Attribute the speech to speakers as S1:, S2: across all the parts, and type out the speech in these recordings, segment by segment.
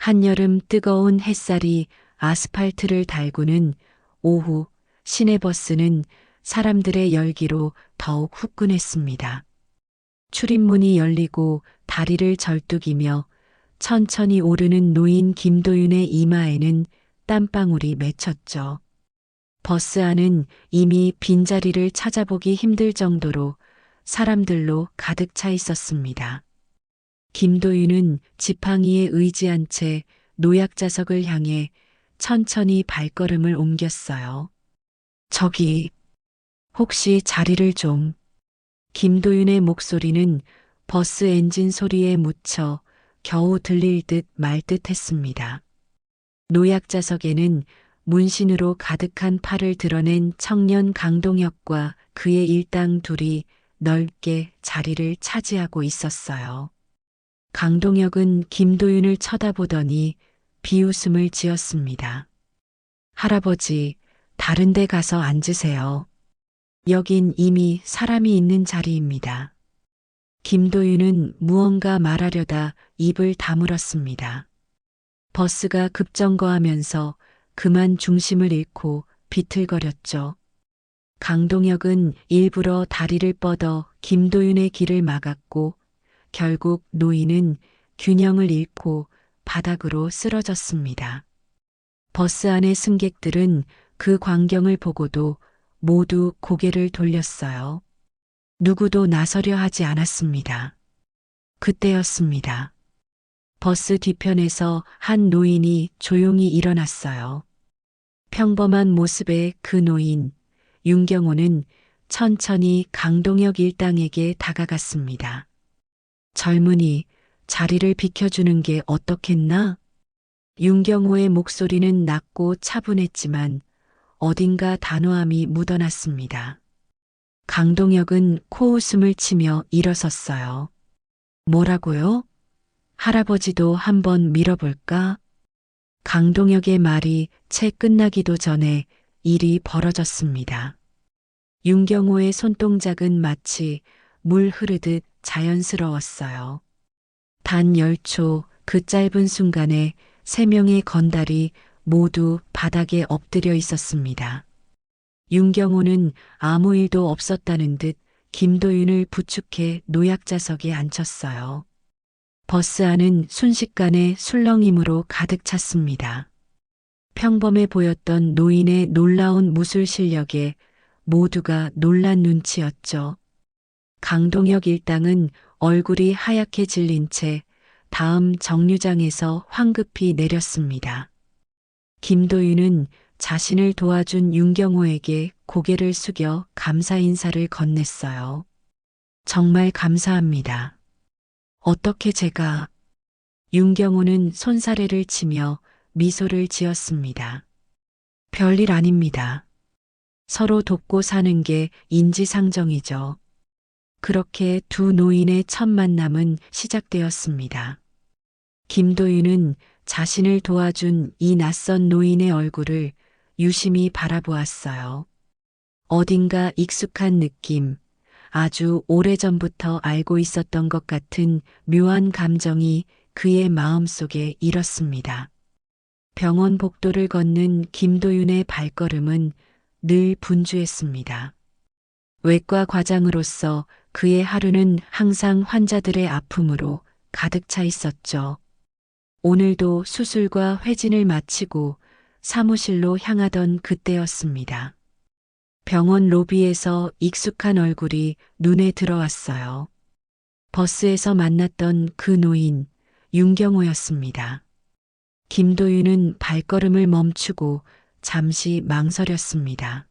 S1: 한여름 뜨거운 햇살이 아스팔트를 달구는 오후 시내버스는 사람들의 열기로 더욱 후끈했습니다. 출입문이 열리고 다리를 절뚝이며 천천히 오르는 노인 김도윤의 이마에는 땀방울이 맺혔죠. 버스 안은 이미 빈자리를 찾아보기 힘들 정도로 사람들로 가득 차 있었습니다. 김도윤은 지팡이에 의지한 채 노약자석을 향해 천천히 발걸음을 옮겼어요. 저기, 혹시 자리를 좀. 김도윤의 목소리는 버스 엔진 소리에 묻혀 겨우 들릴 듯 말 듯 했습니다. 노약자석에는 문신으로 가득한 팔을 드러낸 청년 강동혁과 그의 일당 둘이 넓게 자리를 차지하고 있었어요. 강동혁은 김도윤을 쳐다보더니 비웃음을 지었습니다. 할아버지, 다른 데 가서 앉으세요. 여긴 이미 사람이 있는 자리입니다. 김도윤은 무언가 말하려다 입을 다물었습니다. 버스가 급정거하면서 그만 중심을 잃고 비틀거렸죠. 강동혁은 일부러 다리를 뻗어 김도윤의 길을 막았고 결국 노인은 균형을 잃고 바닥으로 쓰러졌습니다. 버스 안의 승객들은 그 광경을 보고도 모두 고개를 돌렸어요. 누구도 나서려 하지 않았습니다. 그때였습니다. 버스 뒤편에서 한 노인이 조용히 일어났어요. 평범한 모습의 그 노인, 윤경호는 천천히 강동혁 일당에게 다가갔습니다. 젊은이, 자리를 비켜주는 게 어떻겠나? 윤경호의 목소리는 낮고 차분했지만 어딘가 단호함이 묻어났습니다. 강동혁은 코웃음을 치며 일어섰어요. 뭐라고요? 할아버지도 한번 밀어볼까? 강동혁의 말이 채 끝나기도 전에 일이 벌어졌습니다. 윤경호의 손동작은 마치 물 흐르듯 자연스러웠어요. 단 10초 그 짧은 순간에 3명의 건달이 모두 바닥에 엎드려 있었습니다. 윤경호는 아무 일도 없었다는 듯 김도윤을 부축해 노약자석에 앉혔어요. 버스 안은 순식간에 술렁임으로 가득 찼습니다. 평범해 보였던 노인의 놀라운 무술 실력에 모두가 놀란 눈치였죠. 강동혁 일당은 얼굴이 하얗게 질린 채 다음 정류장에서 황급히 내렸습니다. 김도윤은 자신을 도와준 윤경호에게 고개를 숙여 감사 인사를 건넸어요. 정말 감사합니다. 어떻게 제가... 윤경호는 손사래를 치며 미소를 지었습니다. 별일 아닙니다. 서로 돕고 사는 게 인지상정이죠. 그렇게 두 노인의 첫 만남은 시작되었습니다. 김도윤은 자신을 도와준 이 낯선 노인의 얼굴을 유심히 바라보았어요. 어딘가 익숙한 느낌, 아주 오래전부터 알고 있었던 것 같은 묘한 감정이 그의 마음속에 일었습니다. 병원 복도를 걷는 김도윤의 발걸음은 늘 분주했습니다. 외과 과장으로서 그의 하루는 항상 환자들의 아픔으로 가득 차 있었죠. 오늘도 수술과 회진을 마치고 사무실로 향하던 그때였습니다. 병원 로비에서 익숙한 얼굴이 눈에 들어왔어요. 버스에서 만났던 그 노인, 윤경호였습니다. 김도윤은 발걸음을 멈추고 잠시 망설였습니다.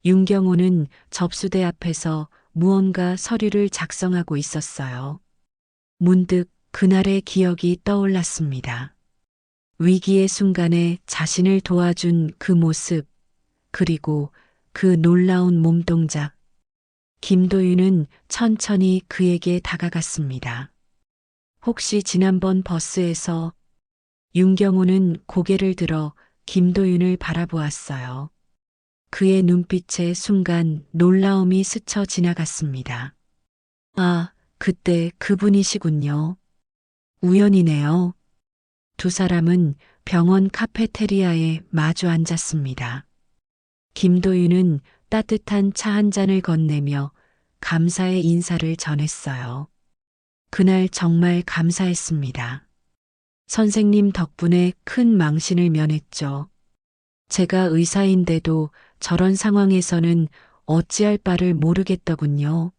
S1: 윤경호는 접수대 앞에서 무언가 서류를 작성하고 있었어요. 문득 그날의 기억이 떠올랐습니다. 위기의 순간에 자신을 도와준 그 모습, 그리고 그 놀라운 몸동작. 김도윤은 천천히 그에게 다가갔습니다. 혹시 지난번 버스에서... 윤경호는 고개를 들어 김도윤을 바라보았어요. 그의 눈빛에 순간 놀라움이 스쳐 지나갔습니다. 아, 그때 그분이시군요. 우연이네요. 두 사람은 병원 카페테리아에 마주 앉았습니다. 김도윤은 따뜻한 차 한 잔을 건네며 감사의 인사를 전했어요. 그날 정말 감사했습니다. 선생님 덕분에 큰 망신을 면했죠. 제가 의사인데도 저런 상황에서는 어찌할 바를 모르겠더군요.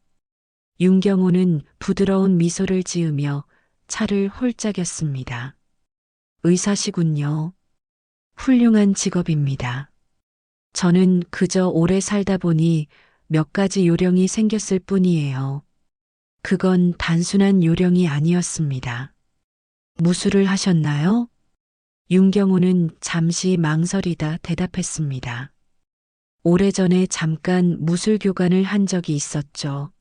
S1: 윤경호는 부드러운 미소를 지으며 차를 홀짝였습니다. 의사시군요. 훌륭한 직업입니다. 저는 그저 오래 살다 보니 몇 가지 요령이 생겼을 뿐이에요. 그건 단순한 요령이 아니었습니다. 무술을 하셨나요? 윤경호는 잠시 망설이다 대답했습니다. 오래전에 잠깐 무술 교관을 한 적이 있었죠.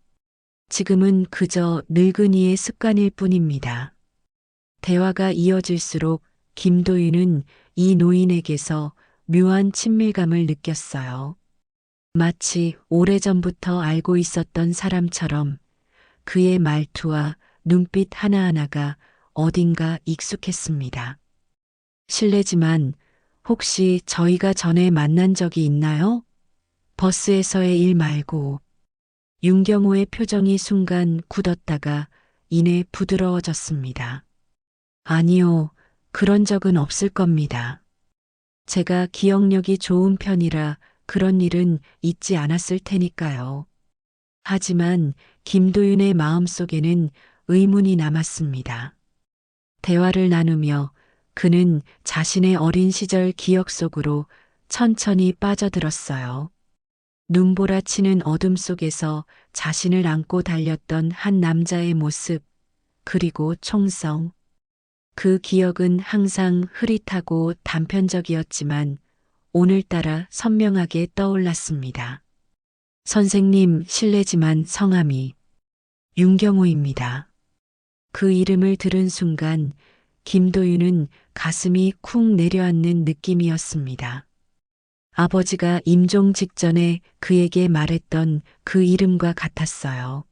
S1: 지금은 그저 늙은이의 습관일 뿐입니다. 대화가 이어질수록 김도윤은 이 노인에게서 묘한 친밀감을 느꼈어요. 마치 오래전부터 알고 있었던 사람처럼 그의 말투와 눈빛 하나하나가 어딘가 익숙했습니다. 실례지만 혹시 저희가 전에 만난 적이 있나요? 버스에서의 일 말고. 윤경호의 표정이 순간 굳었다가 이내 부드러워졌습니다. 아니요, 그런 적은 없을 겁니다. 제가 기억력이 좋은 편이라 그런 일은 있지 않았을 테니까요. 하지만 김도윤의 마음속에는 의문이 남았습니다. 대화를 나누며 그는 자신의 어린 시절 기억 속으로 천천히 빠져들었어요. 눈보라치는 어둠 속에서 자신을 안고 달렸던 한 남자의 모습, 그리고 총성. 그 기억은 항상 흐릿하고 단편적이었지만 오늘따라 선명하게 떠올랐습니다. 선생님, 실례지만 성함이 윤경호입니다. 그 이름을 들은 순간 김도윤은 가슴이 쿵 내려앉는 느낌이었습니다. 아버지가 임종 직전에 그에게 말했던 그 이름과 같았어요.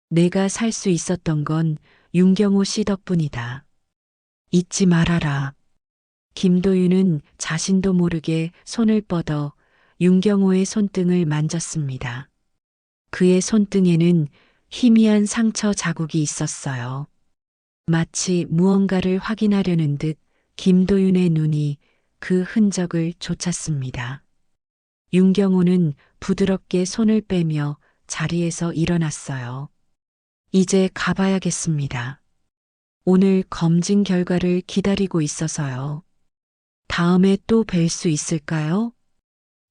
S1: 내가 살 수 있었던 건 윤경호 씨 덕분이다. 잊지 말아라. 김도윤은 자신도 모르게 손을 뻗어 윤경호의 손등을 만졌습니다. 그의 손등에는 희미한 상처 자국이 있었어요. 마치 무언가를 확인하려는 듯 김도윤의 눈이 그 흔적을 좇았습니다. 윤경호는 부드럽게 손을 빼며 자리에서 일어났어요. 이제 가봐야겠습니다. 오늘 검진 결과를 기다리고 있어서요. 다음에 또 뵐 수 있을까요?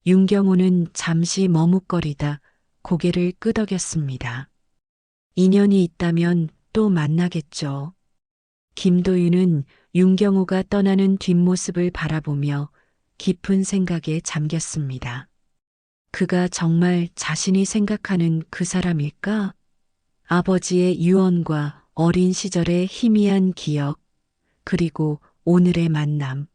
S1: 윤경호는 잠시 머뭇거리다 고개를 끄덕였습니다. 인연이 있다면 또 만나겠죠. 김도윤은 윤경호가 떠나는 뒷모습을 바라보며 깊은 생각에 잠겼습니다. 그가 정말 자신이 생각하는 그 사람일까? 아버지의 유언과 어린 시절의 희미한 기억, 그리고 오늘의 만남.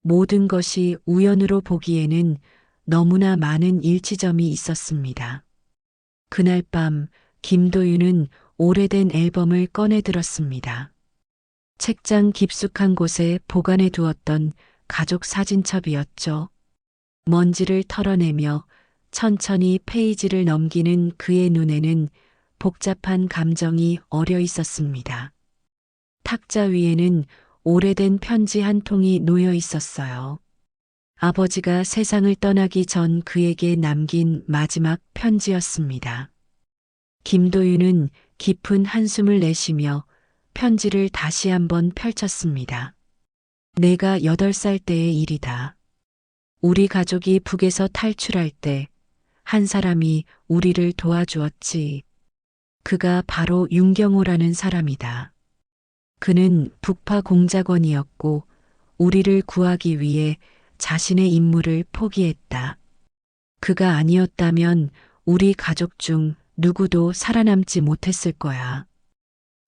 S1: 모든 것이 우연으로 보기에는 너무나 많은 일치점이 있었습니다. 그날 밤 김도윤은 오래된 앨범을 꺼내 들었습니다. 책장 깊숙한 곳에 보관해 두었던 가족 사진첩이었죠. 먼지를 털어내며 천천히 페이지를 넘기는 그의 눈에는 복잡한 감정이 어려 있었습니다. 탁자 위에는 오래된 편지 한 통이 놓여 있었어요. 아버지가 세상을 떠나기 전 그에게 남긴 마지막 편지였습니다. 김도윤은 깊은 한숨을 내쉬며 편지를 다시 한번 펼쳤습니다. 내가 8살 때의 일이다. 우리 가족이 북에서 탈출할 때 한 사람이 우리를 도와주었지. 그가 바로 윤경호라는 사람이다. 그는 북파 공작원이었고 우리를 구하기 위해 자신의 임무를 포기했다. 그가 아니었다면 우리 가족 중 누구도 살아남지 못했을 거야.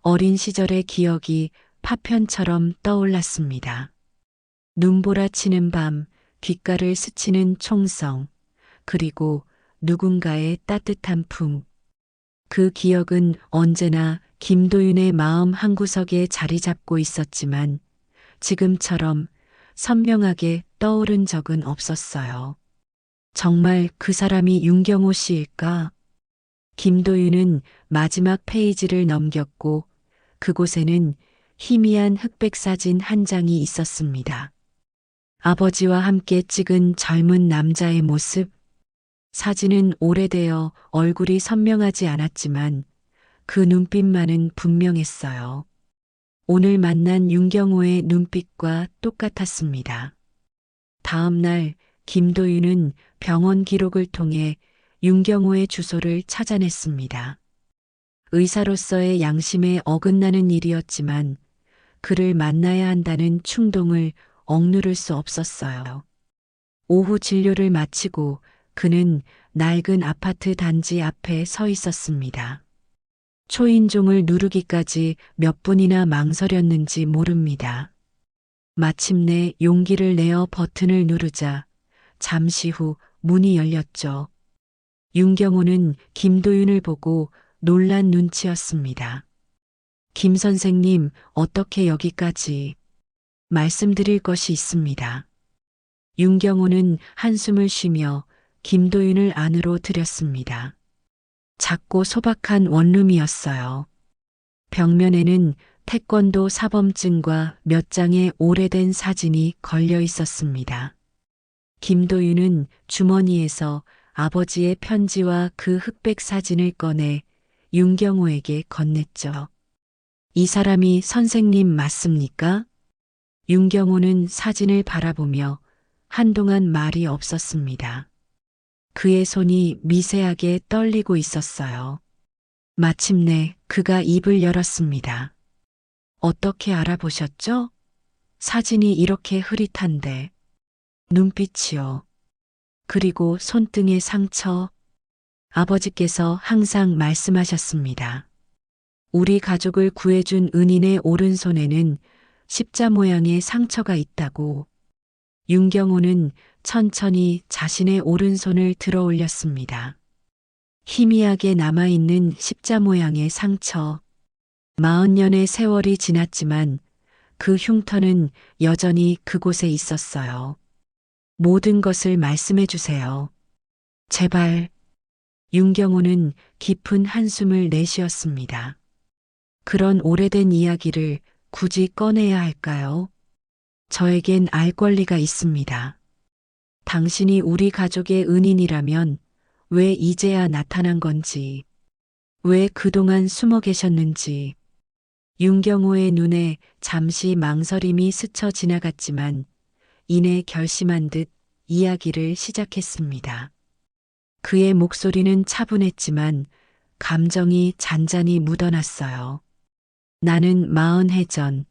S1: 어린 시절의 기억이 파편처럼 떠올랐습니다. 눈보라치는 밤, 귓가를 스치는 총성, 그리고 누군가의 따뜻한 품. 그 기억은 언제나 김도윤의 마음 한구석에 자리 잡고 있었지만 지금처럼 선명하게 떠오른 적은 없었어요. 정말 그 사람이 윤경호 씨일까? 김도윤은 마지막 페이지를 넘겼고 그곳에는 희미한 흑백 사진 한 장이 있었습니다. 아버지와 함께 찍은 젊은 남자의 모습. 사진은 오래되어 얼굴이 선명하지 않았지만 그 눈빛만은 분명했어요. 오늘 만난 윤경호의 눈빛과 똑같았습니다. 다음 날 김도윤은 병원 기록을 통해 윤경호의 주소를 찾아냈습니다. 의사로서의 양심에 어긋나는 일이었지만 그를 만나야 한다는 충동을 억누를 수 없었어요. 오후 진료를 마치고 그는 낡은 아파트 단지 앞에 서 있었습니다. 초인종을 누르기까지 몇 분이나 망설였는지 모릅니다. 마침내 용기를 내어 버튼을 누르자 잠시 후 문이 열렸죠. 윤경호는 김도윤을 보고 놀란 눈치였습니다. 김 선생님, 어떻게 여기까지? 말씀드릴 것이 있습니다. 윤경호는 한숨을 쉬며 김도윤을 안으로 들였습니다. 작고 소박한 원룸이었어요. 벽면에는 태권도 사범증과 몇 장의 오래된 사진이 걸려 있었습니다. 김도윤은 주머니에서 아버지의 편지와 그 흑백 사진을 꺼내 윤경호에게 건넸죠. 이 사람이 선생님 맞습니까? 윤경호는 사진을 바라보며 한동안 말이 없었습니다. 그의 손이 미세하게 떨리고 있었어요. 마침내 그가 입을 열었습니다. 어떻게 알아보셨죠? 사진이 이렇게 흐릿한데. 눈빛이요. 그리고 손등의 상처. 아버지께서 항상 말씀하셨습니다. 우리 가족을 구해준 은인의 오른손에는 십자 모양의 상처가 있다고. 윤경호는 천천히 자신의 오른손을 들어 올렸습니다. 희미하게 남아있는 십자 모양의 상처. 40년의 세월이 지났지만 그 흉터는 여전히 그곳에 있었어요. 모든 것을 말씀해 주세요. 제발. 윤경호는 깊은 한숨을 내쉬었습니다. 그런 오래된 이야기를 굳이 꺼내야 할까요? 저에겐 알 권리가 있습니다. 당신이 우리 가족의 은인이라면 왜 이제야 나타난 건지, 왜 그동안 숨어 계셨는지. 윤경호의 눈에 잠시 망설임이 스쳐 지나갔지만 이내 결심한 듯 이야기를 시작했습니다. 그의 목소리는 차분했지만 감정이 잔잔히 묻어났어요. 나는 40해 전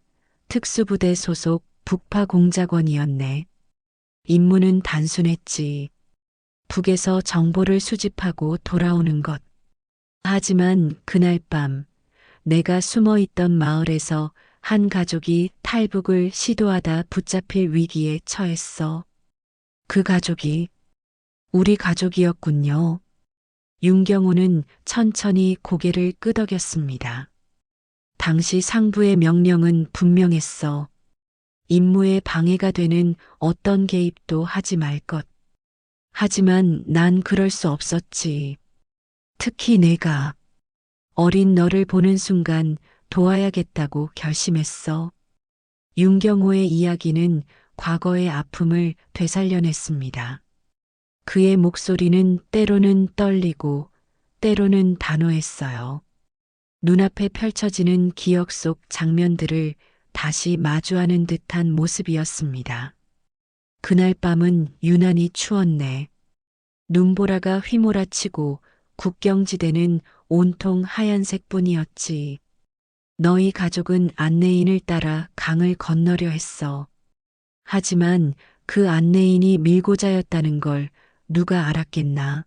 S1: 특수부대 소속 북파공작원이었네. 임무는 단순했지. 북에서 정보를 수집하고 돌아오는 것. 하지만 그날 밤 내가 숨어 있던 마을에서 한 가족이 탈북을 시도하다 붙잡힐 위기에 처했어. 그 가족이 우리 가족이었군요. 윤경호는 천천히 고개를 끄덕였습니다. 당시 상부의 명령은 분명했어. 임무에 방해가 되는 어떤 개입도 하지 말 것. 하지만 난 그럴 수 없었지. 특히 내가 어린 너를 보는 순간 도와야겠다고 결심했어. 윤경호의 이야기는 과거의 아픔을 되살려냈습니다. 그의 목소리는 때로는 떨리고 때로는 단호했어요. 눈앞에 펼쳐지는 기억 속 장면들을 다시 마주하는 듯한 모습이었습니다. 그날 밤은 유난히 추웠네. 눈보라가 휘몰아치고 국경지대는 온통 하얀색뿐이었지. 너희 가족은 안내인을 따라 강을 건너려 했어. 하지만 그 안내인이 밀고자였다는 걸 누가 알았겠나.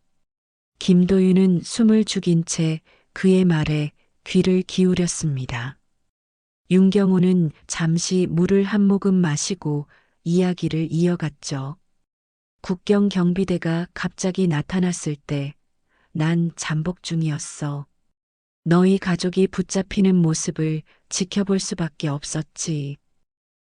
S1: 김도윤은 숨을 죽인 채 그의 말에 귀를 기울였습니다. 윤경호는 잠시 물을 한 모금 마시고 이야기를 이어갔죠. 국경 경비대가 갑자기 나타났을 때 난 잠복 중이었어. 너희 가족이 붙잡히는 모습을 지켜볼 수밖에 없었지.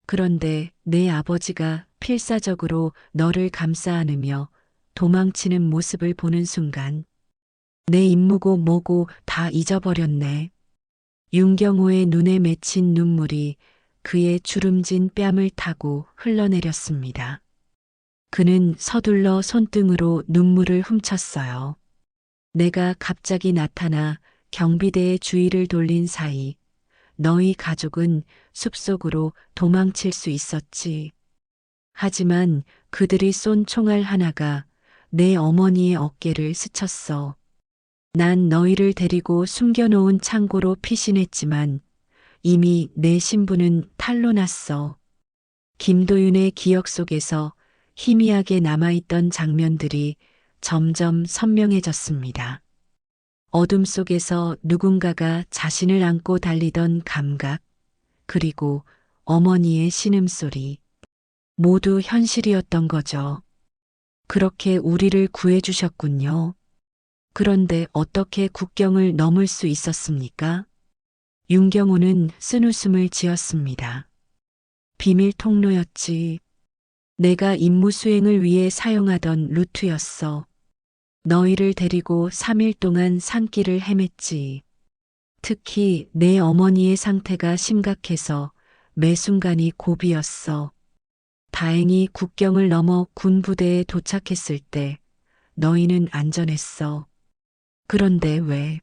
S1: 그런데 내 아버지가 필사적으로 너를 감싸 안으며 도망치는 모습을 보는 순간 내 임무고 뭐고 다 잊어버렸네. 윤경호의 눈에 맺힌 눈물이 그의 주름진 뺨을 타고 흘러내렸습니다. 그는 서둘러 손등으로 눈물을 훔쳤어요. 내가 갑자기 나타나 경비대의 주의를 돌린 사이 너희 가족은 숲속으로 도망칠 수 있었지. 하지만 그들이 쏜 총알 하나가 내 어머니의 어깨를 스쳤어. 난 너희를 데리고 숨겨놓은 창고로 피신했지만 이미 내 신부는 탈로 났어. 김도윤의 기억 속에서 희미하게 남아있던 장면들이 점점 선명해졌습니다. 어둠 속에서 누군가가 자신을 안고 달리던 감각, 그리고 어머니의 신음소리, 모두 현실이었던 거죠. 그렇게 우리를 구해주셨군요. 그런데 어떻게 국경을 넘을 수 있었습니까? 윤경호는 쓴웃음을 지었습니다. 비밀 통로였지. 내가 임무 수행을 위해 사용하던 루트였어. 너희를 데리고 3일 동안 산길을 헤맸지. 특히 내 어머니의 상태가 심각해서 매 순간이 고비였어. 다행히 국경을 넘어 군부대에 도착했을 때 너희는 안전했어. 그런데 왜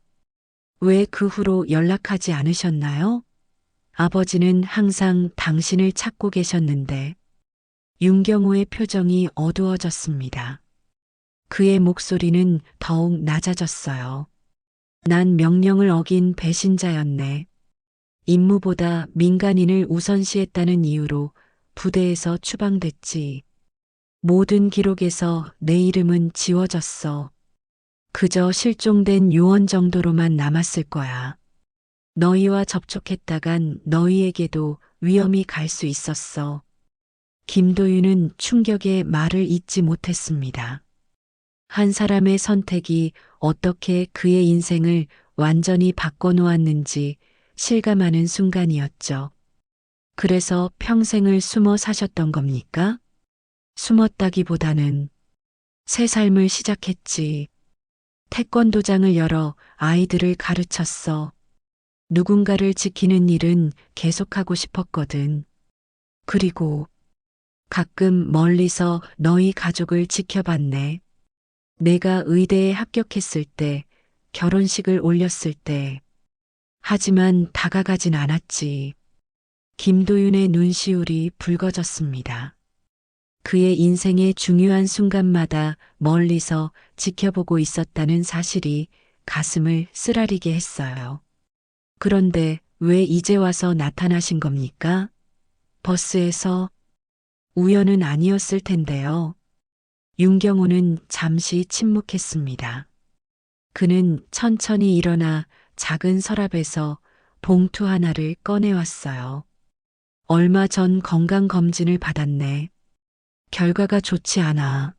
S1: 그 후로 연락하지 않으셨나요? 아버지는 항상 당신을 찾고 계셨는데 윤경호의 표정이 어두워졌습니다. 그의 목소리는 더욱 낮아졌어요. 난 명령을 어긴 배신자였네. 임무보다 민간인을 우선시했다는 이유로 부대에서 추방됐지. 모든 기록에서 내 이름은 지워졌어. 그저 실종된 요원 정도로만 남았을 거야. 너희와 접촉했다간 너희에게도 위험이 갈 수 있었어. 김도윤은 충격에 말을 잇지 못했습니다. 한 사람의 선택이 어떻게 그의 인생을 완전히 바꿔놓았는지 실감하는 순간이었죠. 그래서 평생을 숨어 사셨던 겁니까? 숨었다기보다는 새 삶을 시작했지. 태권도장을 열어 아이들을 가르쳤어. 누군가를 지키는 일은 계속하고 싶었거든. 그리고 가끔 멀리서 너희 가족을 지켜봤네. 내가 의대에 합격했을 때, 결혼식을 올렸을 때. 하지만 다가가진 않았지. 김도윤의 눈시울이 붉어졌습니다. 그의 인생의 중요한 순간마다 멀리서 지켜보고 있었다는 사실이 가슴을 쓰라리게 했어요. 그런데 왜 이제 와서 나타나신 겁니까? 버스에서 우연은 아니었을 텐데요. 윤경호는 잠시 침묵했습니다. 그는 천천히 일어나 작은 서랍에서 봉투 하나를 꺼내왔어요. 얼마 전 건강검진을 받았네. 결과가 좋지 않아.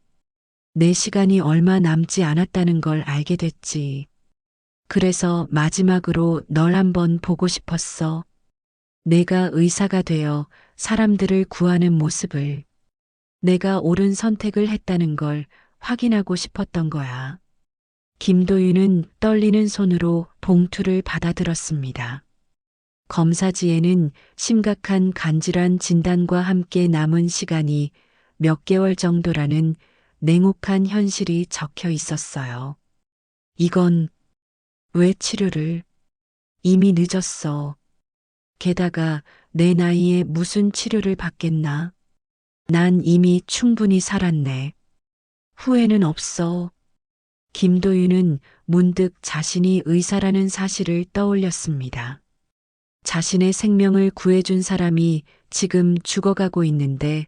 S1: 내 시간이 얼마 남지 않았다는 걸 알게 됐지. 그래서 마지막으로 널 한번 보고 싶었어. 내가 의사가 되어 사람들을 구하는 모습을, 내가 옳은 선택을 했다는 걸 확인하고 싶었던 거야. 김도윤은 떨리는 손으로 봉투를 받아들었습니다. 검사지에는 심각한 간질환 진단과 함께 남은 시간이 몇 개월 정도라는 냉혹한 현실이 적혀 있었어요. 이건 왜 치료를? 이미 늦었어. 게다가 내 나이에 무슨 치료를 받겠나? 난 이미 충분히 살았네. 후회는 없어. 김도윤은 문득 자신이 의사라는 사실을 떠올렸습니다. 자신의 생명을 구해준 사람이 지금 죽어가고 있는데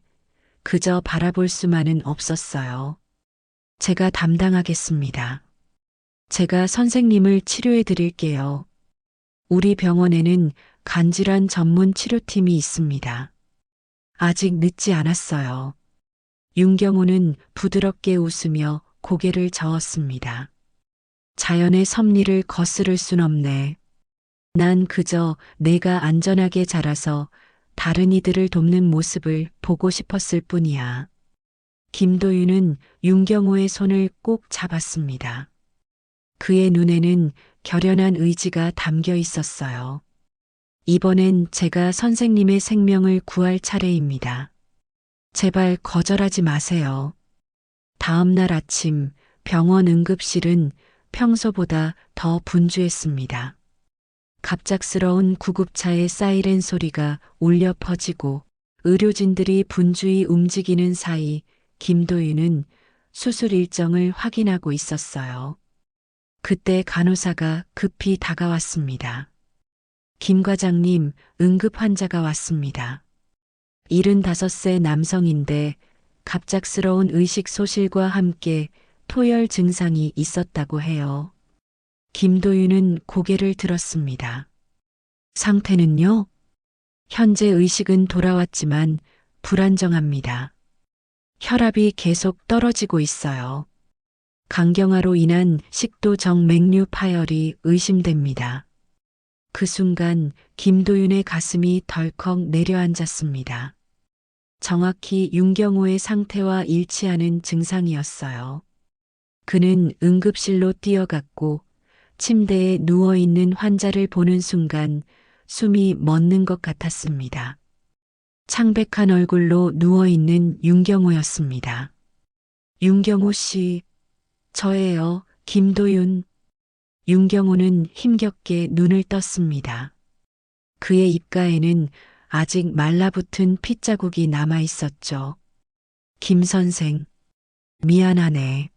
S1: 그저 바라볼 수만은 없었어요. 제가 담당하겠습니다. 제가 선생님을 치료해 드릴게요. 우리 병원에는 간질환 전문 치료팀이 있습니다. 아직 늦지 않았어요. 윤경호는 부드럽게 웃으며 고개를 저었습니다. 자연의 섭리를 거스를 순 없네. 난 그저 내가 안전하게 자라서 다른 이들을 돕는 모습을 보고 싶었을 뿐이야. 김도윤은 윤경호의 손을 꼭 잡았습니다. 그의 눈에는 결연한 의지가 담겨 있었어요. 이번엔 제가 선생님의 생명을 구할 차례입니다. 제발 거절하지 마세요. 다음 날 아침 병원 응급실은 평소보다 더 분주했습니다. 갑작스러운 구급차의 사이렌 소리가 울려 퍼지고 의료진들이 분주히 움직이는 사이 김도윤은 수술 일정을 확인하고 있었어요. 그때 간호사가 급히 다가왔습니다. 김 과장님, 응급 환자가 왔습니다. 75세 남성인데 갑작스러운 의식 소실과 함께 토열 증상이 있었다고 해요. 김도윤은 고개를 들었습니다. 상태는요? 현재 의식은 돌아왔지만 불안정합니다. 혈압이 계속 떨어지고 있어요. 간경화로 인한 식도 정맥류 파열이 의심됩니다. 그 순간 김도윤의 가슴이 덜컥 내려앉았습니다. 정확히 윤경호의 상태와 일치하는 증상이었어요. 그는 응급실로 뛰어갔고 침대에 누워있는 환자를 보는 순간 숨이 멎는 것 같았습니다. 창백한 얼굴로 누워있는 윤경호였습니다. 윤경호 씨, 저예요, 김도윤. 윤경호는 힘겹게 눈을 떴습니다. 그의 입가에는 아직 말라붙은 핏자국이 남아 있었죠. 김 선생, 미안하네.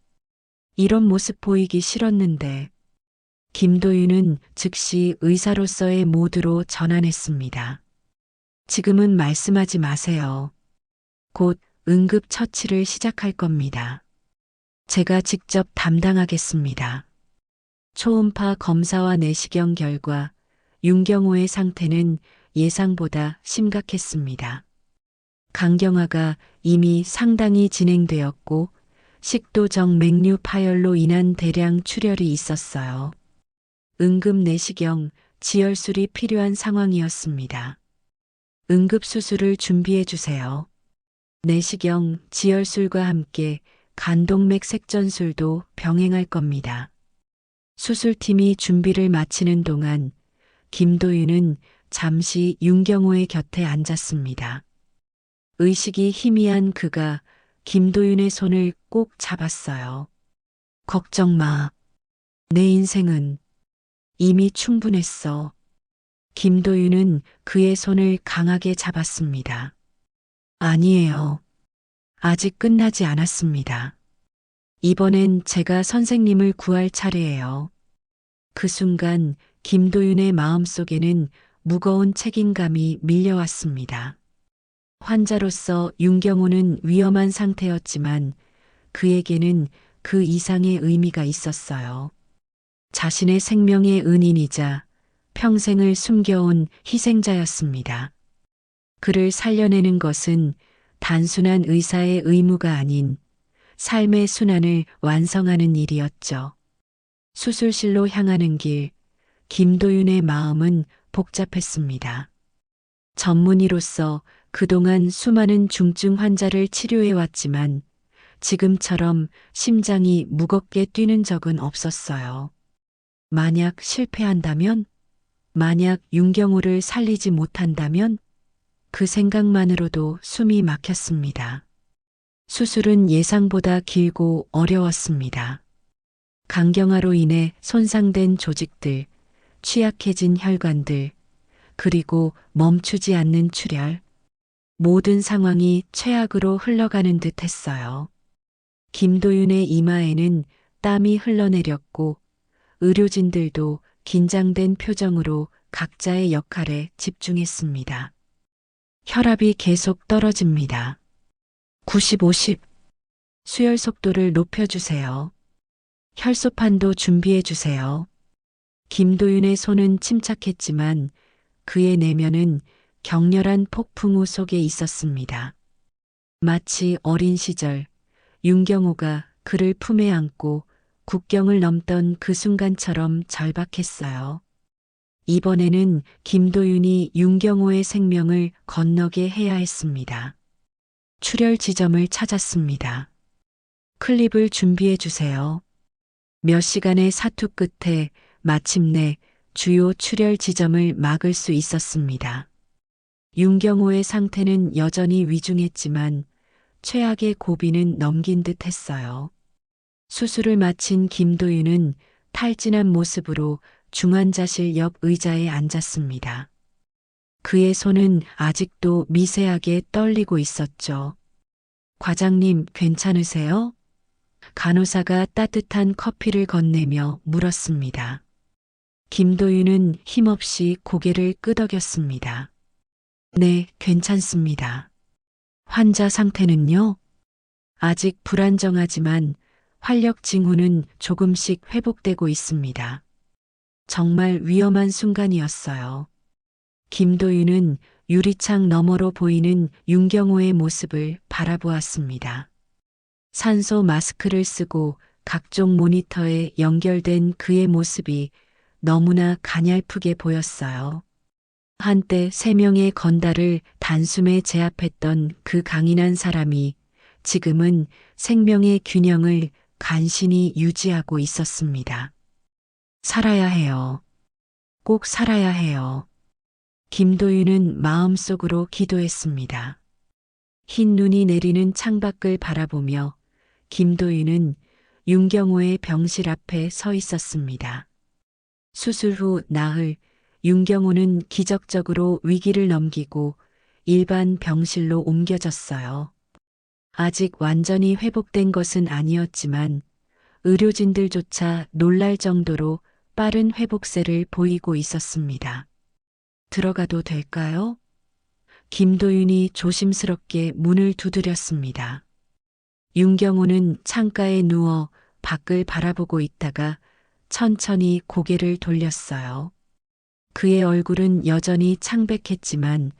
S1: 이런 모습 보이기 싫었는데. 김도윤은 즉시 의사로서의 모드로 전환했습니다. 지금은 말씀하지 마세요. 곧 응급 처치를 시작할 겁니다. 제가 직접 담당하겠습니다. 초음파 검사와 내시경 결과 윤경호의 상태는 예상보다 심각했습니다. 간경화가 이미 상당히 진행되었고 식도정 맥류 파열로 인한 대량 출혈이 있었어요. 응급 내시경, 지혈술이 필요한 상황이었습니다. 응급수술을 준비해 주세요. 내시경, 지혈술과 함께 간동맥 색전술도 병행할 겁니다. 수술팀이 준비를 마치는 동안 김도윤은 잠시 윤경호의 곁에 앉았습니다. 의식이 희미한 그가 김도윤의 손을 꼭 잡았어요. 걱정 마. 내 인생은 이미 충분했어. 김도윤은 그의 손을 강하게 잡았습니다. 아니에요. 아직 끝나지 않았습니다. 이번엔 제가 선생님을 구할 차례예요. 그 순간 김도윤의 마음속에는 무거운 책임감이 밀려왔습니다. 환자로서 윤경호는 위험한 상태였지만 그에게는 그 이상의 의미가 있었어요. 자신의 생명의 은인이자 평생을 숨겨온 희생자였습니다. 그를 살려내는 것은 단순한 의사의 의무가 아닌 삶의 순환을 완성하는 일이었죠. 수술실로 향하는 길, 김도윤의 마음은 복잡했습니다. 전문의로서 그동안 수많은 중증 환자를 치료해왔지만 지금처럼 심장이 무겁게 뛰는 적은 없었어요. 만약 실패한다면? 만약 윤경호를 살리지 못한다면? 그 생각만으로도 숨이 막혔습니다. 수술은 예상보다 길고 어려웠습니다. 간경화로 인해 손상된 조직들, 취약해진 혈관들, 그리고 멈추지 않는 출혈, 모든 상황이 최악으로 흘러가는 듯 했어요. 김도윤의 이마에는 땀이 흘러내렸고 의료진들도 긴장된 표정으로 각자의 역할에 집중했습니다. 혈압이 계속 떨어집니다. 90, 50. 수혈 속도를 높여주세요. 혈소판도 준비해주세요. 김도윤의 손은 침착했지만 그의 내면은 격렬한 폭풍우 속에 있었습니다. 마치 어린 시절 윤경호가 그를 품에 안고 국경을 넘던 그 순간처럼 절박했어요. 이번에는 김도윤이 윤경호의 생명을 건너게 해야 했습니다. 출혈 지점을 찾았습니다. 클립을 준비해 주세요. 몇 시간의 사투 끝에 마침내 주요 출혈 지점을 막을 수 있었습니다. 윤경호의 상태는 여전히 위중했지만 최악의 고비는 넘긴 듯 했어요. 수술을 마친 김도윤은 탈진한 모습으로 중환자실 옆 의자에 앉았습니다. 그의 손은 아직도 미세하게 떨리고 있었죠. 과장님, 괜찮으세요? 간호사가 따뜻한 커피를 건네며 물었습니다. 김도윤은 힘없이 고개를 끄덕였습니다. 네, 괜찮습니다. 환자 상태는요? 아직 불안정하지만 활력 징후는 조금씩 회복되고 있습니다. 정말 위험한 순간이었어요. 김도윤은 유리창 너머로 보이는 윤경호의 모습을 바라보았습니다. 산소 마스크를 쓰고 각종 모니터에 연결된 그의 모습이 너무나 가냘프게 보였어요. 한때 3명의 건달을 단숨에 제압했던 그 강인한 사람이 지금은 생명의 균형을 간신히 유지하고 있었습니다. 살아야 해요. 꼭 살아야 해요. 김도윤은 마음속으로 기도했습니다. 흰 눈이 내리는 창밖을 바라보며 김도윤은 윤경호의 병실 앞에 서 있었습니다. 수술 후 나흘 윤경호는 기적적으로 위기를 넘기고 일반 병실로 옮겨졌어요. 아직 완전히 회복된 것은 아니었지만 의료진들조차 놀랄 정도로 빠른 회복세를 보이고 있었습니다. 들어가도 될까요? 김도윤이 조심스럽게 문을 두드렸습니다. 윤경호는 창가에 누워 밖을 바라보고 있다가 천천히 고개를 돌렸어요. 그의 얼굴은 여전히 창백했지만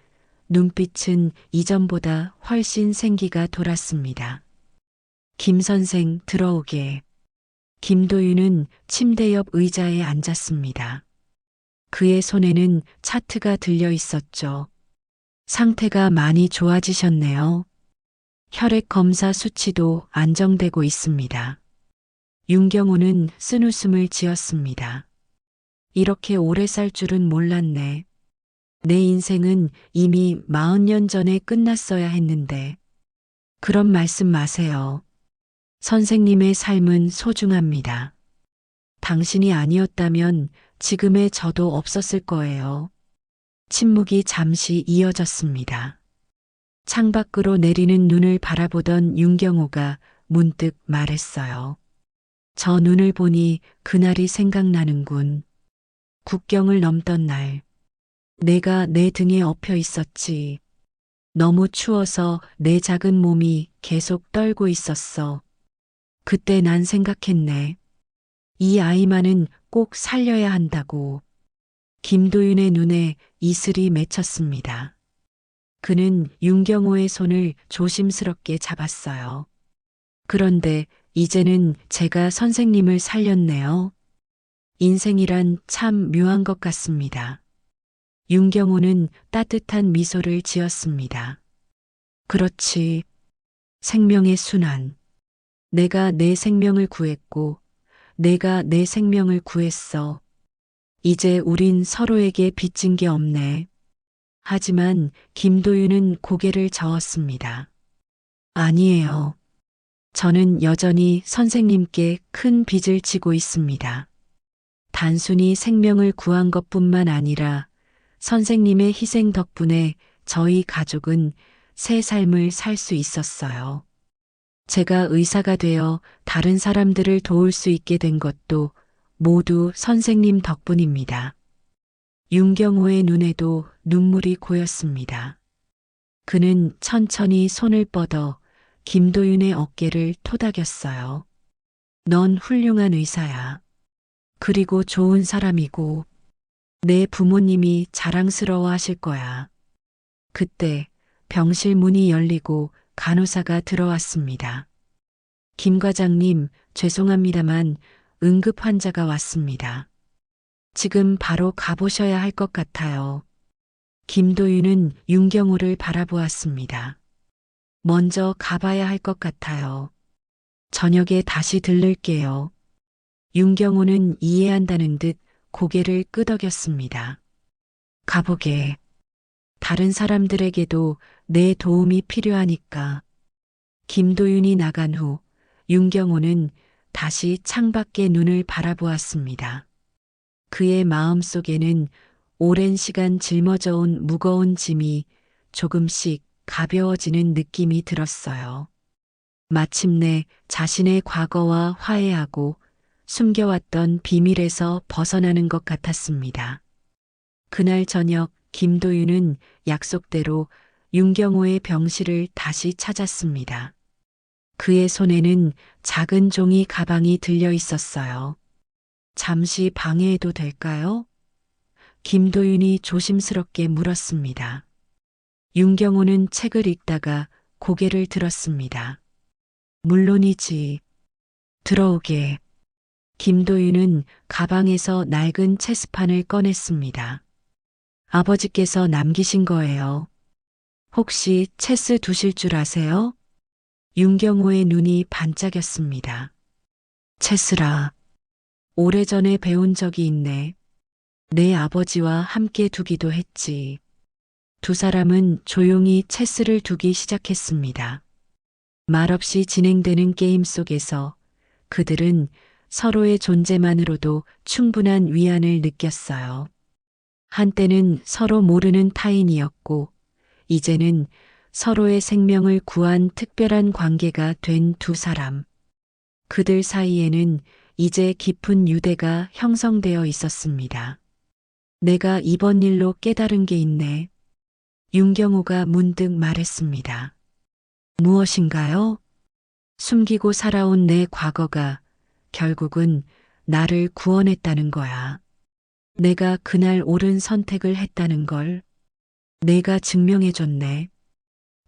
S1: 눈빛은 이전보다 훨씬 생기가 돌았습니다. 김 선생, 들어오게. 김도윤은 침대 옆 의자에 앉았습니다. 그의 손에는 차트가 들려 있었죠. 상태가 많이 좋아지셨네요. 혈액 검사 수치도 안정되고 있습니다. 윤경호는 쓴웃음을 지었습니다. 이렇게 오래 살 줄은 몰랐네. 내 인생은 이미 40년 전에 끝났어야 했는데. 그런 말씀 마세요. 선생님의 삶은 소중합니다. 당신이 아니었다면 지금의 저도 없었을 거예요. 침묵이 잠시 이어졌습니다. 창밖으로 내리는 눈을 바라보던 윤경호가 문득 말했어요. 저 눈을 보니 그날이 생각나는군. 국경을 넘던 날. 내가 내 등에 엎여 있었지. 너무 추워서 내 작은 몸이 계속 떨고 있었어. 그때 난 생각했네. 이 아이만은 꼭 살려야 한다고. 김도윤의 눈에 이슬이 맺혔습니다. 그는 윤경호의 손을 조심스럽게 잡았어요. 그런데 이제는 제가 선생님을 살렸네요. 인생이란 참 묘한 것 같습니다. 윤경호는 따뜻한 미소를 지었습니다. 그렇지. 생명의 순환. 내가 내 생명을 구했고, 내가 내 생명을 구했어. 이제 우린 서로에게 빚진 게 없네. 하지만 김도윤은 고개를 저었습니다. 아니에요. 저는 여전히 선생님께 큰 빚을 지고 있습니다. 단순히 생명을 구한 것뿐만 아니라 선생님의 희생 덕분에 저희 가족은 새 삶을 살 수 있었어요. 제가 의사가 되어 다른 사람들을 도울 수 있게 된 것도 모두 선생님 덕분입니다. 윤경호의 눈에도 눈물이 고였습니다. 그는 천천히 손을 뻗어 김도윤의 어깨를 토닥였어요. 넌 훌륭한 의사야. 그리고 좋은 사람이고 내 부모님이 자랑스러워 하실 거야. 그때 병실 문이 열리고 간호사가 들어왔습니다. 김 과장님, 죄송합니다만 응급 환자가 왔습니다. 지금 바로 가보셔야 할 것 같아요. 김도윤은 윤경호를 바라보았습니다. 먼저 가봐야 할 것 같아요. 저녁에 다시 들를게요. 윤경호는 이해한다는 듯 고개를 끄덕였습니다. 가보게. 다른 사람들에게도 내 도움이 필요하니까. 김도윤이 나간 후 윤경호는 다시 창밖에 눈을 바라보았습니다. 그의 마음 속에는 오랜 시간 짊어져 온 무거운 짐이 조금씩 가벼워지는 느낌이 들었어요. 마침내 자신의 과거와 화해하고 숨겨왔던 비밀에서 벗어나는 것 같았습니다. 그날 저녁 김도윤은 약속대로 윤경호의 병실을 다시 찾았습니다. 그의 손에는 작은 종이 가방이 들려 있었어요. 잠시 방해해도 될까요? 김도윤이 조심스럽게 물었습니다. 윤경호는 책을 읽다가 고개를 들었습니다. 물론이지. 들어오게. 김도윤은 가방에서 낡은 체스판을 꺼냈습니다. 아버지께서 남기신 거예요. 혹시 체스 두실 줄 아세요? 윤경호의 눈이 반짝였습니다. 체스라. 오래전에 배운 적이 있네. 내 아버지와 함께 두기도 했지. 두 사람은 조용히 체스를 두기 시작했습니다. 말없이 진행되는 게임 속에서 그들은 서로의 존재만으로도 충분한 위안을 느꼈어요. 한때는 서로 모르는 타인이었고, 이제는 서로의 생명을 구한 특별한 관계가 된 두 사람. 그들 사이에는 이제 깊은 유대가 형성되어 있었습니다. 내가 이번 일로 깨달은 게 있네. 윤경호가 문득 말했습니다. 무엇인가요? 숨기고 살아온 내 과거가 결국은 나를 구원했다는 거야. 내가 그날 옳은 선택을 했다는 걸 내가 증명해줬네.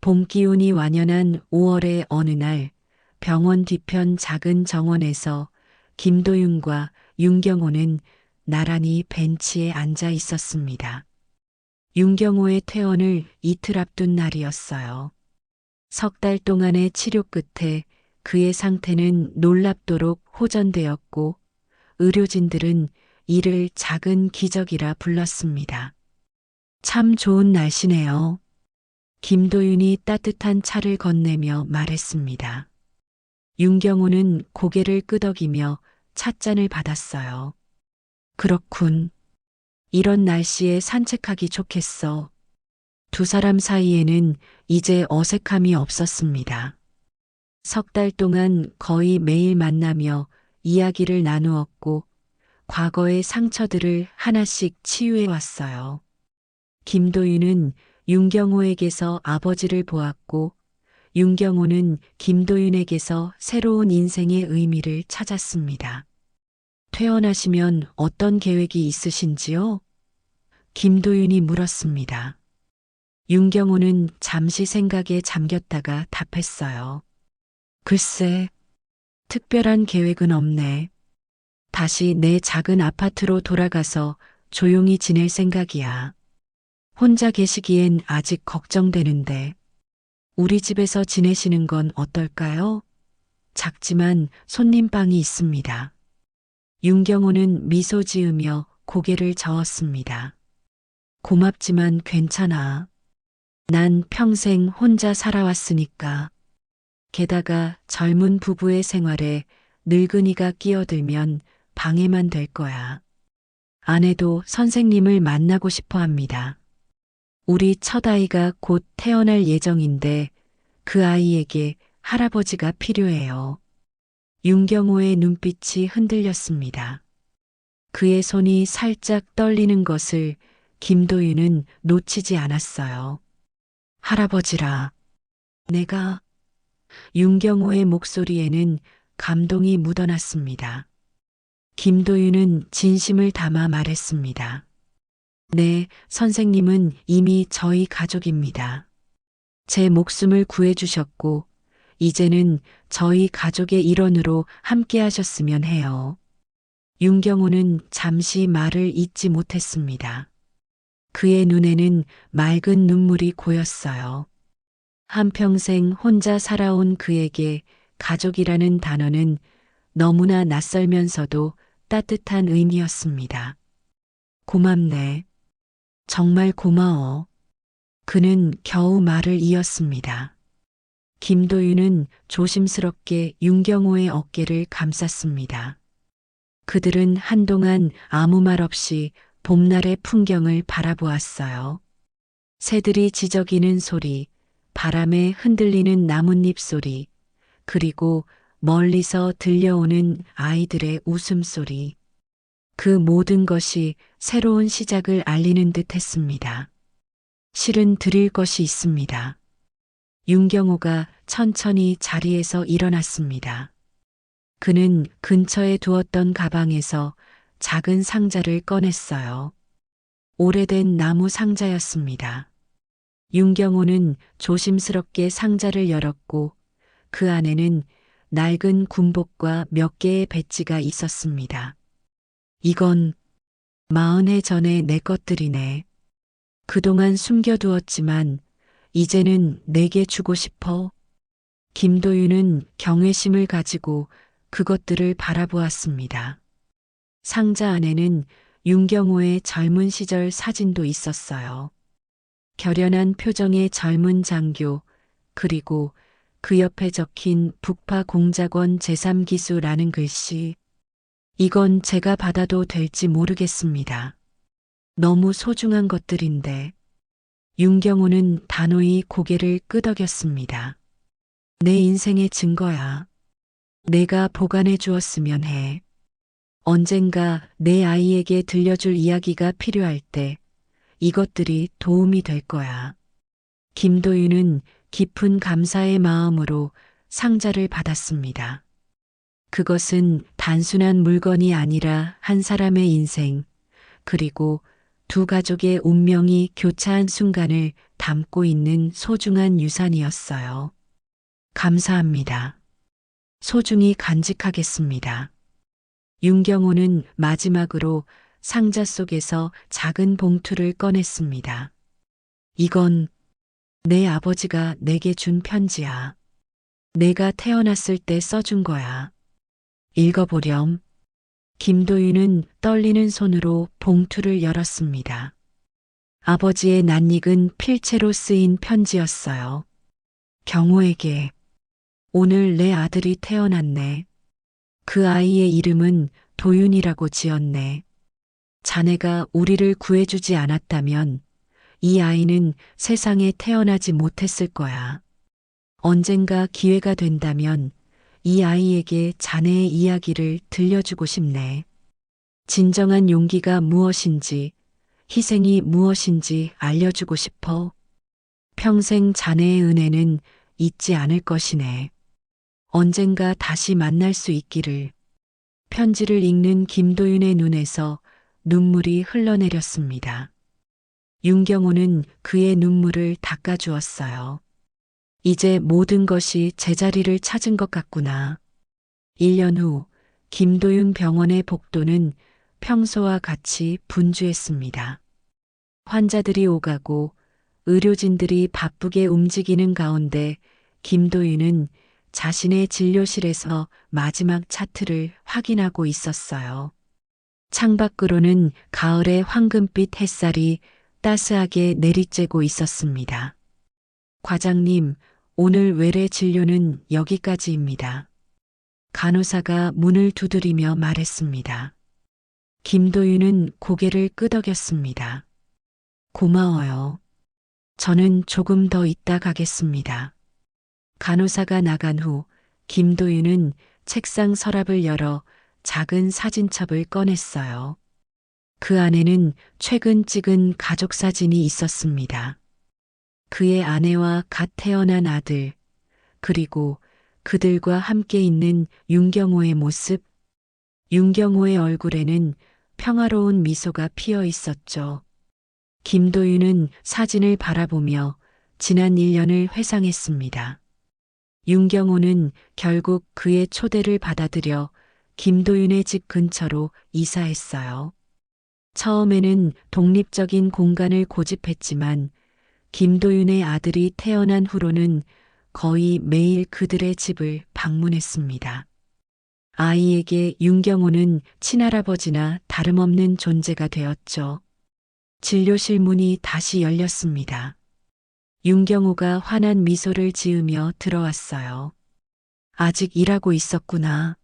S1: 봄 기운이 완연한 5월의 어느 날 병원 뒤편 작은 정원에서 김도윤과 윤경호는 나란히 벤치에 앉아 있었습니다. 윤경호의 퇴원을 이틀 앞둔 날이었어요. 석 달 동안의 치료 끝에 그의 상태는 놀랍도록 호전되었고 의료진들은 이를 작은 기적이라 불렀습니다. 참 좋은 날씨네요. 김도윤이 따뜻한 차를 건네며 말했습니다. 윤경호는 고개를 끄덕이며 찻잔을 받았어요. 그렇군. 이런 날씨에 산책하기 좋겠어. 두 사람 사이에는 이제 어색함이 없었습니다. 석 달 동안 거의 매일 만나며 이야기를 나누었고 과거의 상처들을 하나씩 치유해 왔어요. 김도윤은 윤경호에게서 아버지를 보았고 윤경호는 김도윤에게서 새로운 인생의 의미를 찾았습니다. 퇴원하시면 어떤 계획이 있으신지요? 김도윤이 물었습니다. 윤경호는 잠시 생각에 잠겼다가 답했어요. 글쎄, 특별한 계획은 없네. 다시 내 작은 아파트로 돌아가서 조용히 지낼 생각이야. 혼자 계시기엔 아직 걱정되는데, 우리 집에서 지내시는 건 어떨까요? 작지만 손님방이 있습니다. 윤경호는 미소 지으며 고개를 저었습니다. 고맙지만 괜찮아. 난 평생 혼자 살아왔으니까. 게다가 젊은 부부의 생활에 늙은이가 끼어들면 방해만 될 거야. 아내도 선생님을 만나고 싶어 합니다. 우리 첫아이가 곧 태어날 예정인데 그 아이에게 할아버지가 필요해요. 윤경호의 눈빛이 흔들렸습니다. 그의 손이 살짝 떨리는 것을 김도윤은 놓치지 않았어요. 할아버지라. 내가 윤경호의 목소리에는 감동이 묻어났습니다. 김도윤은 진심을 담아 말했습니다. 네, 선생님은 이미 저희 가족입니다. 제 목숨을 구해주셨고, 이제는 저희 가족의 일원으로 함께 하셨으면 해요. 윤경호는 잠시 말을 잇지 못했습니다. 그의 눈에는 맑은 눈물이 고였어요. 한평생 혼자 살아온 그에게 가족이라는 단어는 너무나 낯설면서도 따뜻한 의미였습니다. 고맙네. 정말 고마워. 그는 겨우 말을 이었습니다. 김도윤은 조심스럽게 윤경호의 어깨를 감쌌습니다. 그들은 한동안 아무 말 없이 봄날의 풍경을 바라보았어요. 새들이 지저귀는 소리, 바람에 흔들리는 나뭇잎 소리, 그리고 멀리서 들려오는 아이들의 웃음소리. 그 모든 것이 새로운 시작을 알리는 듯 했습니다. 실은 드릴 것이 있습니다. 윤경호가 천천히 자리에서 일어났습니다. 그는 근처에 두었던 가방에서 작은 상자를 꺼냈어요. 오래된 나무 상자였습니다. 윤경호는 조심스럽게 상자를 열었고 그 안에는 낡은 군복과 몇 개의 배지가 있었습니다. 이건 40해 전에 내 것들이네. 그동안 숨겨두었지만 이제는 내게 주고 싶어. 김도윤은 경외심을 가지고 그것들을 바라보았습니다. 상자 안에는 윤경호의 젊은 시절 사진도 있었어요. 결연한 표정의 젊은 장교, 그리고 그 옆에 적힌 북파 공작원 제3기수라는 글씨. 이건 제가 받아도 될지 모르겠습니다. 너무 소중한 것들인데. 윤경호는 단호히 고개를 끄덕였습니다. 내 인생의 증거야. 내가 보관해 주었으면 해. 언젠가 내 아이에게 들려줄 이야기가 필요할 때 이것들이 도움이 될 거야. 김도윤은 깊은 감사의 마음으로 상자를 받았습니다. 그것은 단순한 물건이 아니라 한 사람의 인생, 그리고 두 가족의 운명이 교차한 순간을 담고 있는 소중한 유산이었어요. 감사합니다. 소중히 간직하겠습니다. 윤경호는 마지막으로 상자 속에서 작은 봉투를 꺼냈습니다. 이건 내 아버지가 내게 준 편지야. 내가 태어났을 때 써준 거야. 읽어보렴. 김도윤은 떨리는 손으로 봉투를 열었습니다. 아버지의 낯익은 필체로 쓰인 편지였어요. 경호에게 오늘 내 아들이 태어났네. 그 아이의 이름은 도윤이라고 지었네. 자네가 우리를 구해주지 않았다면 이 아이는 세상에 태어나지 못했을 거야. 언젠가 기회가 된다면 이 아이에게 자네의 이야기를 들려주고 싶네. 진정한 용기가 무엇인지, 희생이 무엇인지 알려주고 싶어. 평생 자네의 은혜는 잊지 않을 것이네. 언젠가 다시 만날 수 있기를. 편지를 읽는 김도윤의 눈에서 눈물이 흘러내렸습니다. 윤경호는 그의 눈물을 닦아주었어요. 이제 모든 것이 제자리를 찾은 것 같구나. 1년 후 김도윤 병원의 복도는 평소와 같이 분주했습니다. 환자들이 오가고 의료진들이 바쁘게 움직이는 가운데 김도윤은 자신의 진료실에서 마지막 차트를 확인하고 있었어요. 창밖으로는 가을의 황금빛 햇살이 따스하게 내리쬐고 있었습니다. 과장님, 오늘 외래 진료는 여기까지입니다. 간호사가 문을 두드리며 말했습니다. 김도윤은 고개를 끄덕였습니다. 고마워요. 저는 조금 더 있다 가겠습니다. 간호사가 나간 후 김도윤은 책상 서랍을 열어 작은 사진첩을 꺼냈어요. 그 안에는 최근 찍은 가족 사진이 있었습니다. 그의 아내와 갓 태어난 아들, 그리고 그들과 함께 있는 윤경호의 모습. 윤경호의 얼굴에는 평화로운 미소가 피어 있었죠. 김도윤은 사진을 바라보며 지난 1년을 회상했습니다. 윤경호는 결국 그의 초대를 받아들여 김도윤의 집 근처로 이사했어요. 처음에는 독립적인 공간을 고집했지만 김도윤의 아들이 태어난 후로는 거의 매일 그들의 집을 방문했습니다. 아이에게 윤경호는 친할아버지나 다름없는 존재가 되었죠. 진료실 문이 다시 열렸습니다. 윤경호가 환한 미소를 지으며 들어왔어요. 아직 일하고 있었구나.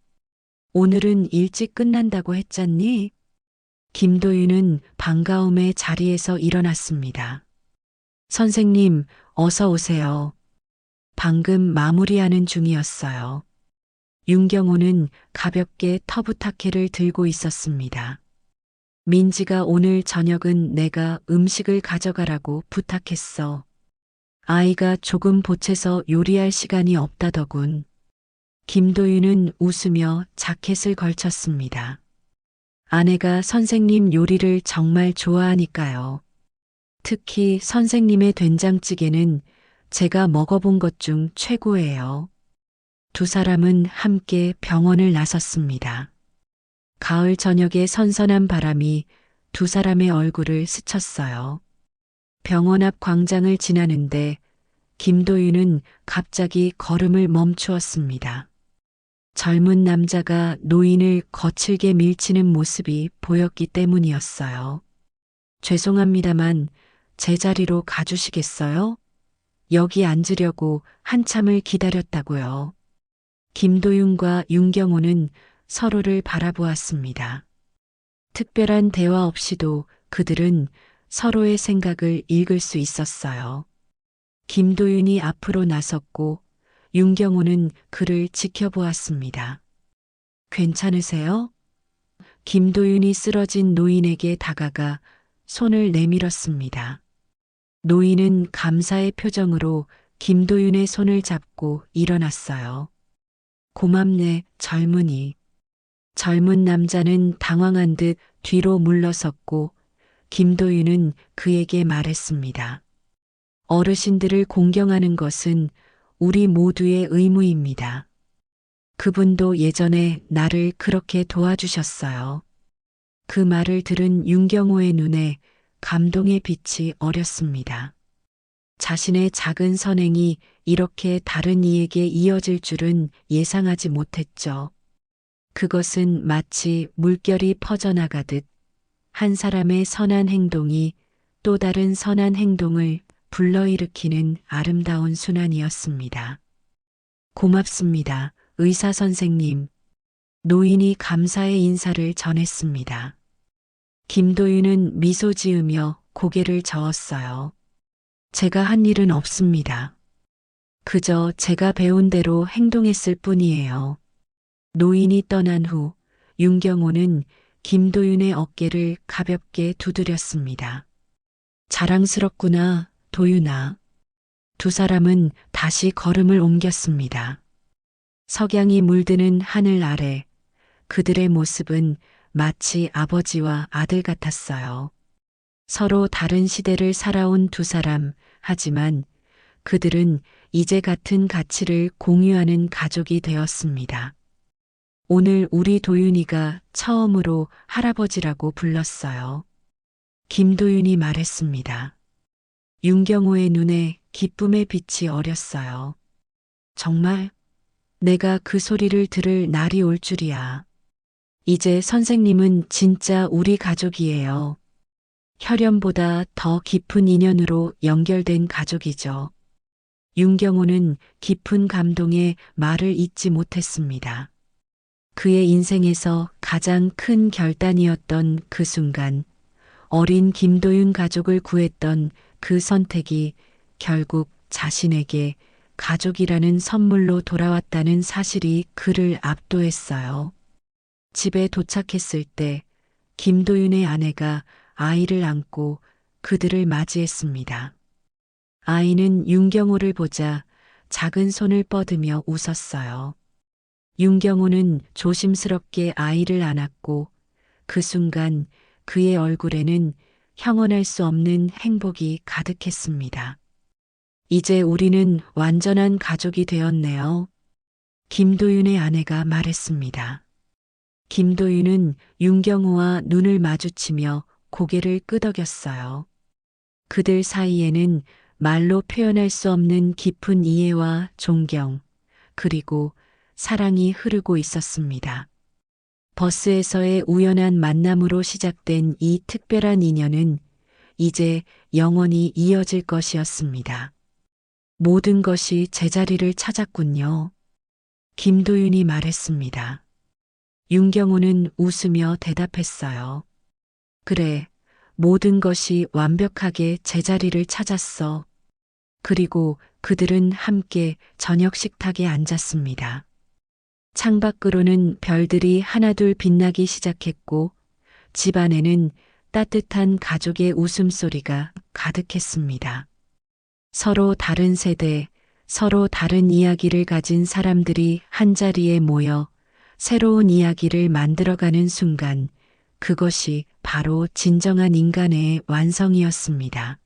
S1: 오늘은 일찍 끝난다고 했잖니? 김도윤은 반가움에 자리에서 일어났습니다. 선생님, 어서 오세요. 방금 마무리하는 중이었어요. 윤경호는 가볍게 터부타케를 들고 있었습니다. 민지가 오늘 저녁은 내가 음식을 가져가라고 부탁했어. 아이가 조금 보채서 요리할 시간이 없다더군. 김도윤은 웃으며 자켓을 걸쳤습니다. 아내가 선생님 요리를 정말 좋아하니까요. 특히 선생님의 된장찌개는 제가 먹어본 것 중 최고예요. 두 사람은 함께 병원을 나섰습니다. 가을 저녁의 선선한 바람이 두 사람의 얼굴을 스쳤어요. 병원 앞 광장을 지나는데 김도윤은 갑자기 걸음을 멈추었습니다. 젊은 남자가 노인을 거칠게 밀치는 모습이 보였기 때문이었어요. 죄송합니다만 제 자리로 가주시겠어요? 여기 앉으려고 한참을 기다렸다고요. 김도윤과 윤경호는 서로를 바라보았습니다. 특별한 대화 없이도 그들은 서로의 생각을 읽을 수 있었어요. 김도윤이 앞으로 나섰고 윤경호는 그를 지켜보았습니다. 괜찮으세요? 김도윤이 쓰러진 노인에게 다가가 손을 내밀었습니다. 노인은 감사의 표정으로 김도윤의 손을 잡고 일어났어요. 고맙네, 젊은이. 젊은 남자는 당황한 듯 뒤로 물러섰고 김도윤은 그에게 말했습니다. 어르신들을 공경하는 것은 우리 모두의 의무입니다. 그분도 예전에 나를 그렇게 도와주셨어요. 그 말을 들은 윤경호의 눈에 감동의 빛이 어렸습니다. 자신의 작은 선행이 이렇게 다른 이에게 이어질 줄은 예상하지 못했죠. 그것은 마치 물결이 퍼져나가듯 한 사람의 선한 행동이 또 다른 선한 행동을 불러일으키는 아름다운 순환이었습니다. 고맙습니다, 의사 선생님. 노인이 감사의 인사를 전했습니다. 김도윤은 미소 지으며 고개를 저었어요. 제가 한 일은 없습니다. 그저 제가 배운 대로 행동했을 뿐이에요. 노인이 떠난 후 윤경호는 김도윤의 어깨를 가볍게 두드렸습니다. 자랑스럽구나, 도윤아. 두 사람은 다시 걸음을 옮겼습니다. 석양이 물드는 하늘 아래 그들의 모습은 마치 아버지와 아들 같았어요. 서로 다른 시대를 살아온 두 사람, 하지만 그들은 이제 같은 가치를 공유하는 가족이 되었습니다. 오늘 우리 도윤이가 처음으로 할아버지라고 불렀어요. 김도윤이 말했습니다. 윤경호의 눈에 기쁨의 빛이 어렸어요. 정말 내가 그 소리를 들을 날이 올 줄이야. 이제 선생님은 진짜 우리 가족이에요. 혈연보다 더 깊은 인연으로 연결된 가족이죠. 윤경호는 깊은 감동에 말을 잇지 못했습니다. 그의 인생에서 가장 큰 결단이었던 그 순간, 어린 김도윤 가족을 구했던 그 선택이 결국 자신에게 가족이라는 선물로 돌아왔다는 사실이 그를 압도했어요. 집에 도착했을 때 김도윤의 아내가 아이를 안고 그들을 맞이했습니다. 아이는 윤경호를 보자 작은 손을 뻗으며 웃었어요. 윤경호는 조심스럽게 아이를 안았고 그 순간 그의 얼굴에는 형언할 수 없는 행복이 가득했습니다. 이제 우리는 완전한 가족이 되었네요. 김도윤의 아내가 말했습니다. 김도윤은 윤경호와 눈을 마주치며 고개를 끄덕였어요. 그들 사이에는 말로 표현할 수 없는 깊은 이해와 존경, 그리고 사랑이 흐르고 있었습니다. 버스에서의 우연한 만남으로 시작된 이 특별한 인연은 이제 영원히 이어질 것이었습니다. 모든 것이 제자리를 찾았군요. 김도윤이 말했습니다. 윤경호는 웃으며 대답했어요. 그래, 모든 것이 완벽하게 제자리를 찾았어. 그리고 그들은 함께 저녁 식탁에 앉았습니다. 창밖으로는 별들이 하나둘 빛나기 시작했고 집안에는 따뜻한 가족의 웃음소리가 가득했습니다. 서로 다른 세대, 서로 다른 이야기를 가진 사람들이 한자리에 모여 새로운 이야기를 만들어가는 순간 그것이 바로 진정한 인간의 완성이었습니다.